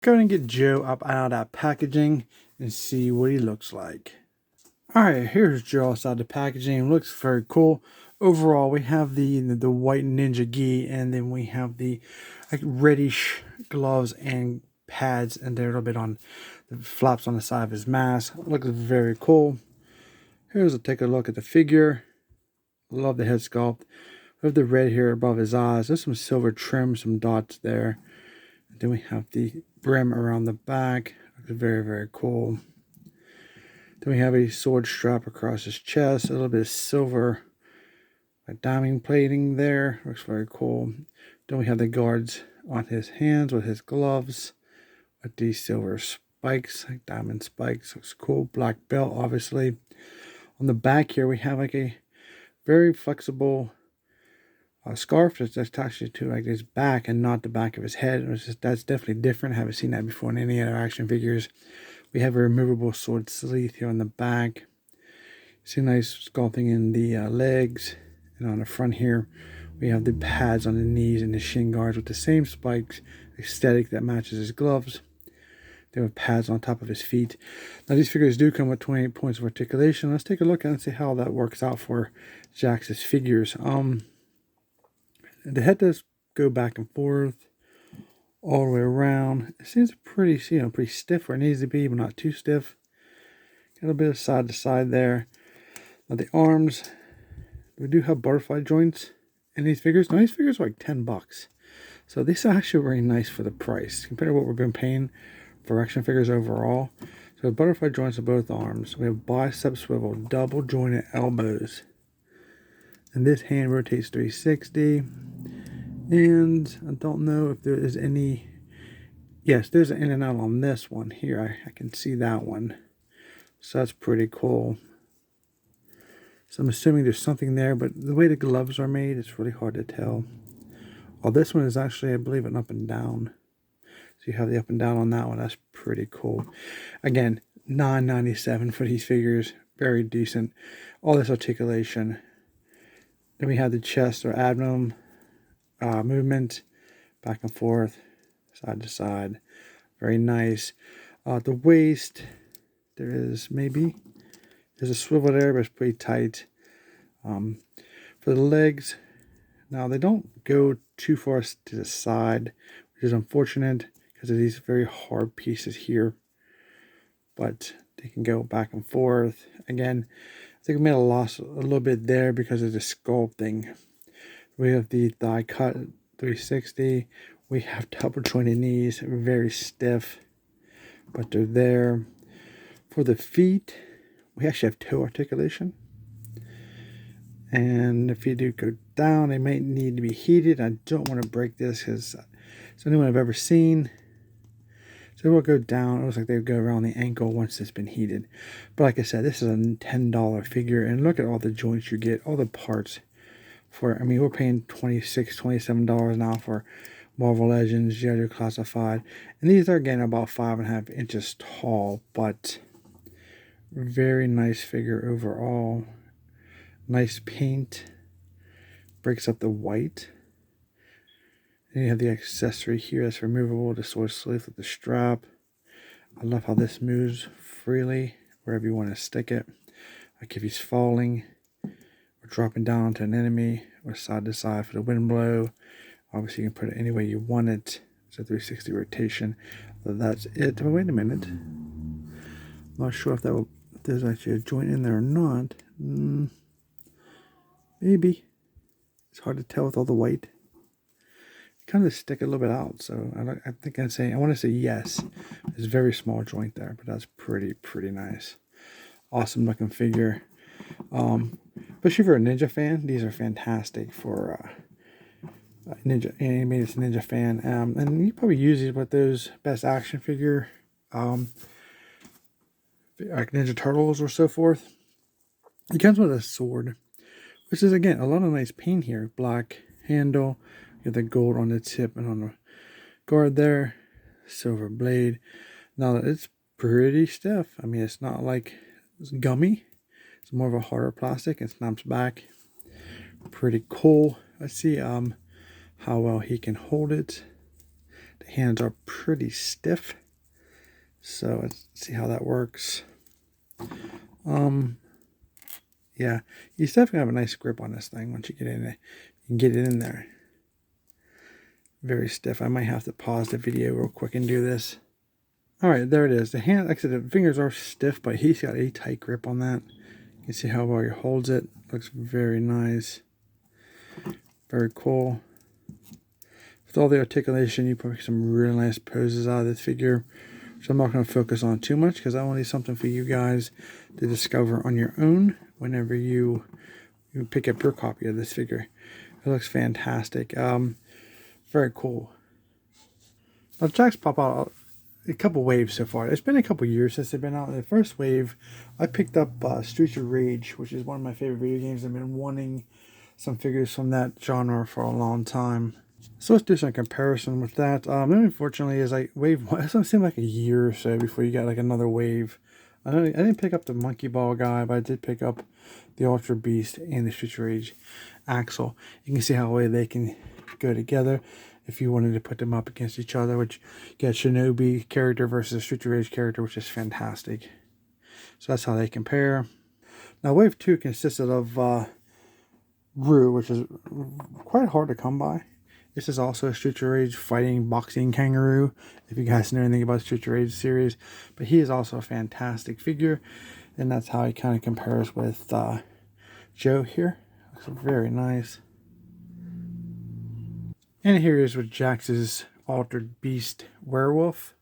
Go ahead and get Joe up out of that packaging and see what he looks like. Alright, here's Joe outside the packaging. Looks very cool. Overall, we have the white ninja gi, and then we have the like reddish gloves and pads, and there a little bit on the flaps on the side of his mask. Looks very cool. Here's take a look at the figure. Love the head sculpt. We have the red here above his eyes. There's some silver trim, some dots there. And then we have the brim around the back. Looks very, very cool. Then we have a sword strap across his chest. A little bit of silver diamond plating there. Looks very cool. Then we have the guards on his hands with his gloves with these silver spikes, like diamond spikes. Looks cool. Black belt, obviously. On the back here, we have like a very flexible scarf that's attached to like his back and not the back of his head. That's definitely different. I haven't seen that before in any other action figures. We have a removable sword sleeve here on the back. See nice sculpting in the legs, and on the front here we have the pads on the knees and the shin guards with the same spikes aesthetic that matches his gloves. They have pads on top of his feet. Now these figures do come with 28 points of articulation. Let's take a look and see how that works out for Jakks' figures. The head does go back and forth all the way around. It seems pretty, pretty stiff where it needs to be, but not too stiff. Got a little bit of side to side there. Now the arms, we do have butterfly joints in these figures. Now these figures are like $10. So these are actually very nice for the price compared to what we've been paying for action figures overall. So butterfly joints on both arms. We have bicep swivel, double jointed elbows. And this hand rotates 360. And I don't know if there is any. Yes, there's an in and out on this one here. I can see that one. So that's pretty cool. So I'm assuming there's something there, but the way the gloves are made, it's really hard to tell. Oh, this one is actually, I believe, an up and down. So you have the up and down on that one. That's pretty cool. Again, $9.97 for these figures. Very decent. All this articulation. Then we have the chest or abdomen movement, back and forth, side to side. Very nice. The waist, there's a swivel there, but it's pretty tight. For the legs, now they don't go too far to the side, which is unfortunate because of these very hard pieces here. But they can go back and forth. Again, I think we made a loss a little bit there because of the sculpting. We have the thigh cut 360. We have double jointed knees, very stiff, but they're there. For the feet, we actually have toe articulation. And if you do go down, they may need to be heated. I don't want to break this because it's the only one I've ever seen. So we'll go down. It looks like they would go around the ankle once it's been heated. But like I said, this is a $10 figure. And look at all the joints you get, all the parts. I mean, we're paying $26, $27 now for Marvel Legends, G.I. Joe Classified. And these are, again, about 5.5 inches tall. But very nice figure overall. Nice paint. Breaks up the white. Then you have the accessory here that's removable, the sword sleeve with the strap. I love how this moves freely wherever you want to stick it. Like if he's falling or dropping down onto an enemy, or side to side for the wind blow. Obviously you can put it any way you want it. It's a 360 rotation. So that's it. But wait a minute. I'm not sure if there's actually a joint in there or not. Maybe. It's hard to tell with all the white. Kind of stick a little bit out, so I want to say yes. There's a very small joint there, but that's pretty nice. Awesome looking figure. Especially for a ninja fan, these are fantastic for ninja animated ninja fan. And you probably use these with those best action figure, like Ninja Turtles or so forth. It comes with a sword, which is again a lot of nice paint here. Black handle. You have the gold on the tip and on the guard there. Silver blade. Now it's pretty stiff. I mean, it's not like it's gummy. It's more of a harder plastic. It snaps back. Pretty cool. Let's see how well he can hold it. The hands are pretty stiff. So let's see how that works. Yeah, you definitely have a nice grip on this thing once you get in it. You can get it in there. Very stiff. I might have to pause the video real quick and do this. Alright, there it is. The hand, like I said, the fingers are stiff, but he's got a tight grip on that. You can see how well he holds it. Looks very nice. Very cool. With all the articulation, you put some really nice poses out of this figure, which I'm not going to focus on too much because I want to leave something for you guys to discover on your own whenever you pick up your copy of this figure. It looks fantastic. Very cool. Now, Jakks pop out a couple waves so far. It's been a couple years since they've been out. The first wave, I picked up Streets of Rage, which is one of my favorite video games. I've been wanting some figures from that genre for a long time. So let's do some comparison with that. Then unfortunately, is like wave one, it doesn't seem like a year or so before you got like another wave. I didn't pick up the Monkey Ball guy, but I did pick up the Ultra Beast and the Streets of Rage Axel. You can see how well they can go together if you wanted to put them up against each other, which you get Shinobi character versus Streets of Rage character, which is fantastic. So that's how they compare. Now wave 2 consisted of Rue, which is quite hard to come by. This is also a Streets of Rage fighting boxing kangaroo, if you guys know anything about the Streets of Rage series. But he is also a fantastic figure, and that's how he kind of compares with Joe here. Looks very nice. And here he is with Jakks' Altered Beast Werewolf.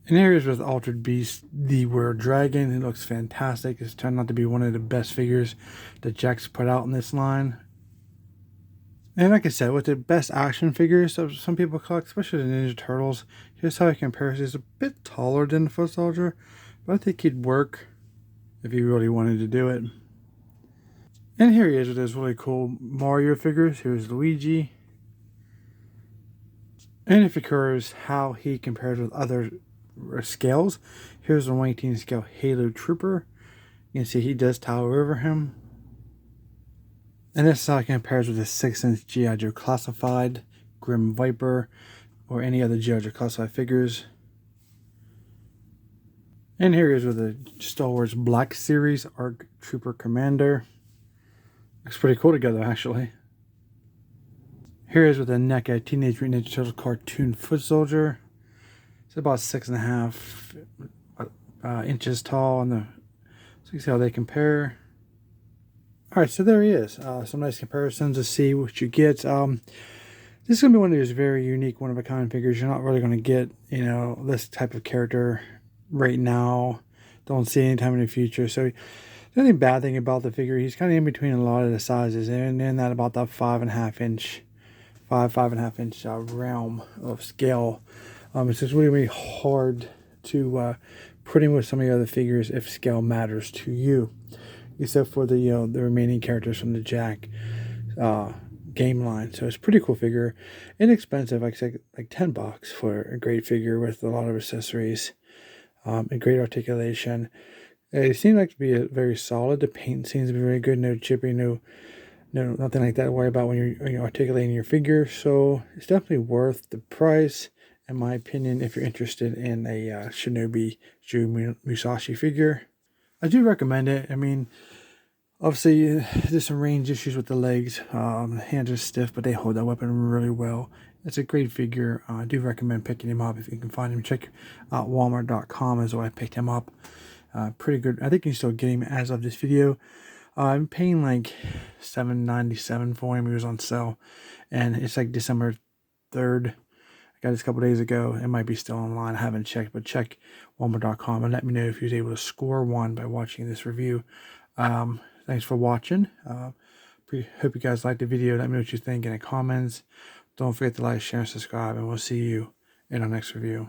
And here he is with Altered Beast, the Were Dragon. It looks fantastic. It's turned out to be one of the best figures that Jakks put out in this line. And like I said, with the best action figures that some people collect, especially the Ninja Turtles, here's how he compares. He's a bit taller than the Foot Soldier, but I think he'd work if he really wanted to do it. And here he is with his really cool Mario figures. Here's Luigi. And if it occurs how he compares with other scales, here's the 1/18 scale Halo Trooper. You can see he does tower over him. And this is how it compares with the 6-inch G.I. Joe Classified, Grim Viper, or any other G.I. Joe Classified figures. And here he is with the Star Wars Black Series ARC Trooper Commander. Looks pretty cool together, actually. Here he is with the NECA Teenage Mutant Ninja Turtles cartoon Foot Soldier. It's about 6.5 inches tall, so you can see how they compare. Alright, so there he is. Some nice comparisons to see what you get. This is going to be one of those very unique, one-of-a-kind figures. You're not really going to get, you know, this type of character right now. Don't see any time in the future. So the only bad thing about the figure, he's kind of in between a lot of the sizes. And in that about that 5.5 inch realm of scale. It's just really, really hard to put him with some of the other figures if scale matters to you. Except for the the remaining characters from the Jakks game line. So it's a pretty cool figure. Inexpensive, like I said, like $10 for a great figure with a lot of accessories and great articulation. It seems like to be very solid. The paint seems to be very good. No chipping, no nothing like that to worry about when you're articulating your figure. So it's definitely worth the price, in my opinion, if you're interested in a Shinobi Joe Musashi figure. I do recommend it. I mean, obviously, there's some range issues with the legs. The hands are stiff, but they hold that weapon really well. It's a great figure. I do recommend picking him up if you can find him. Check out Walmart.com is where I picked him up. Pretty good. I think you can still get him as of this video. I'm paying like $7.97 for him. He was on sale, and it's like December 3rd. Got this a couple days ago. It might be still online. I haven't checked, but check Walmart.com and let me know if you was able to score one by watching this review. Thanks for watching. Hope you guys liked the video. Let me know what you think in the comments. Don't forget to like, share, and subscribe, and we'll see you in our next review.